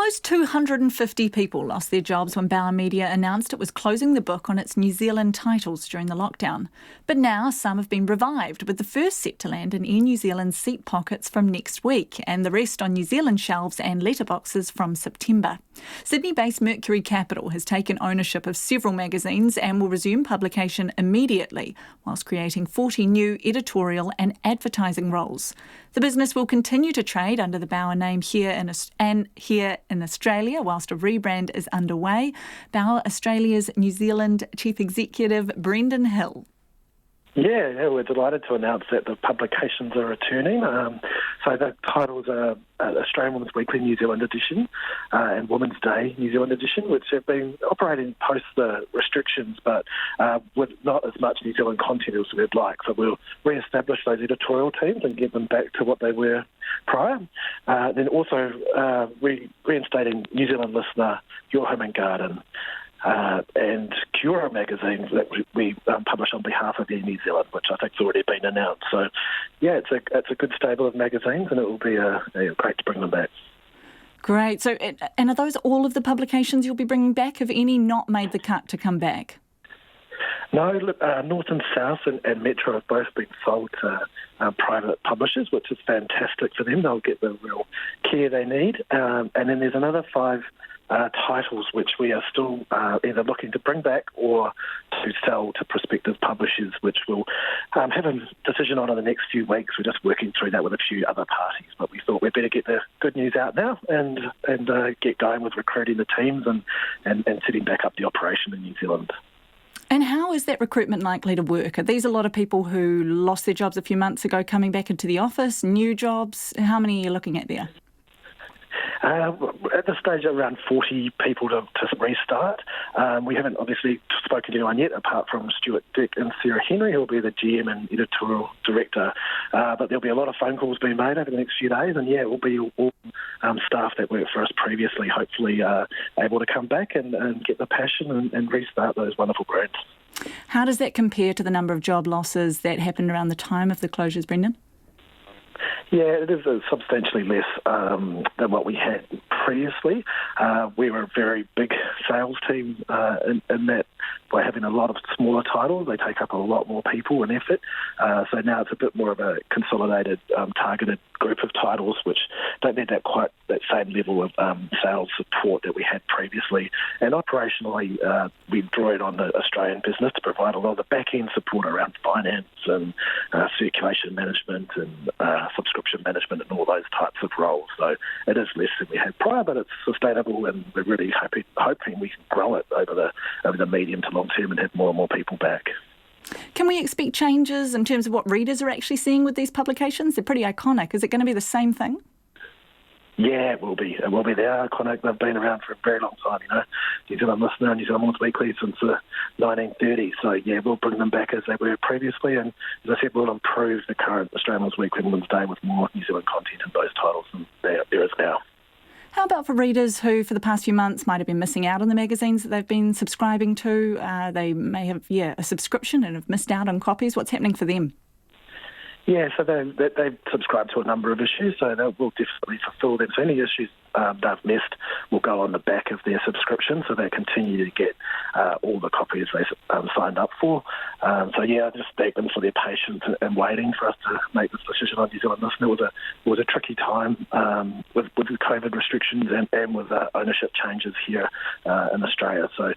Almost 250 people lost their jobs when Bauer Media announced it was closing the book on its New Zealand titles during the lockdown. But now some have been revived, with the first set to land in Air New Zealand's seat pockets from next week and the rest on New Zealand shelves and letterboxes from September. Sydney-based Mercury Capital has taken ownership of several magazines and will resume publication immediately, whilst creating 40 new editorial and advertising roles. The business will continue to trade under the Bauer name here in Australia, whilst a rebrand is underway. Bauer Australia's New Zealand Chief Executive Brendon Hill. Yeah, we're delighted to announce that the publications are returning. So the titles are Australian Women's Weekly New Zealand edition and Women's Day New Zealand edition, which have been operating post the restrictions, but with not as much New Zealand content as we'd like. So we'll re-establish those editorial teams and get them back to what they were prior. Then also reinstating New Zealand Listener, Your Home and Garden, and Cura magazine that we publish on behalf of Air New Zealand, which I think's already been announced. So, yeah, it's a good stable of magazines, and it will be great to bring them back. Great. So, and are those all of the publications you'll be bringing back? Have any not made the cut to come back? No, North and South and Metro have both been sold to private publishers, which is fantastic for them. They'll get the real care they need. And then there's another 5 titles which we are still either looking to bring back or to sell to prospective publishers, which we'll have a decision on in the next few weeks. We're just working through that with a few other parties, but we thought we'd better get the good news out now and get going with recruiting the teams and setting back up the operation in New Zealand. And how is that recruitment likely to work? Are these a lot of people who lost their jobs a few months ago coming back into the office, new jobs? How many are you looking at there? At this stage, around 40 people to restart. We haven't obviously spoken to anyone yet, apart from Stuart Dick and Sarah Henry, who will be the GM and editorial director. But there'll be a lot of phone calls being made over the next few days, and yeah, it will be all staff that worked for us previously, hopefully able to come back and get the passion and restart those wonderful brands. How does that compare to the number of job losses that happened around the time of the closures, Brendon? Yeah, it is substantially less than what we had previously. We were a very big sales team in that by having a lot of smaller titles, they take up a lot more people and effort. So now it's a bit more of a consolidated, targeted group of titles which don't need that same level of sales support that we had previously. And operationally, we draw it on the Australian business to provide a lot of the back-end support around finance and circulation management and subscription management and all those types of roles. So it is less than we had prior, but it's sustainable, and we're really hoping we can grow it over the medium to long term and have more and more people back. Can we expect changes in terms of what readers are actually seeing with these publications? They're pretty iconic. Is it going to be the same thing? Yeah, it will be. It will be. They are iconic. They've been around for a very long time, New Zealand Listener and New Zealand Women's Weekly since the 1930s. So, yeah, we'll bring them back as they were previously. And as I said, we'll improve the current Australian Women's Weekly and Women's Day with more New Zealand content in those titles than there is now. How about for readers who, for the past few months, might have been missing out on the magazines that they've been subscribing to? They may have, a subscription and have missed out on copies. What's happening for them? Yeah, so they've subscribed to a number of issues, so they will definitely fulfil them. So any issues they've missed will go on the back of their subscription, so they continue to get all the copies they signed up for. So yeah, I just thank them for their patience and waiting for us to make this decision on New Zealand Listener. It was a tricky time with the COVID restrictions and with ownership changes here in Australia. So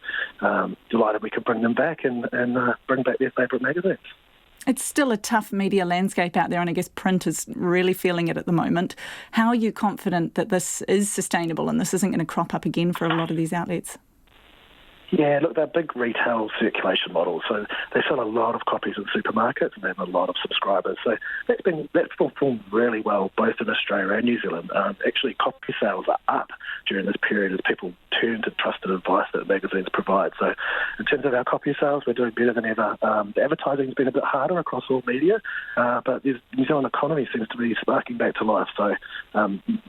delighted we could bring them back and bring back their favourite magazines. It's still a tough media landscape out there, and I guess print is really feeling it at the moment. How are you confident that this is sustainable and this isn't going to crop up again for a lot of these outlets? Yeah, look, they're big retail circulation models, so they sell a lot of copies in supermarkets and they have a lot of subscribers. So that's performed really well both in Australia and New Zealand. Actually, copy sales are up during this period as people turn to trusted advice that magazines provide. So in terms of our copy sales, we're doing better than ever. The advertising's been a bit harder across all media, but the New Zealand economy seems to be sparking back to life. So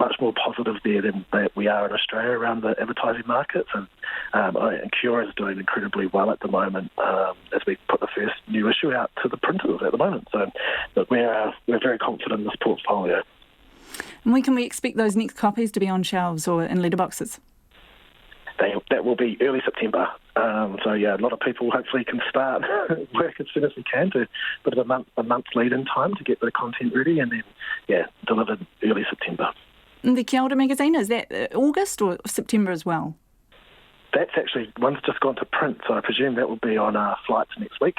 much more positive there than we are in Australia around the advertising markets. And Cura is doing incredibly well at the moment as we put the first new issue out to the printers at the moment. So but we're very confident in this portfolio. And when can we expect those next copies to be on shelves or in letterboxes? That will be early September. A lot of people hopefully can start work as soon as we can, to bit of a month's lead-in time to get the content ready, and then, delivered early September. And the Kia Ora magazine, is that August or September as well? That's actually, one's just gone to print, so I presume that will be on flights next week.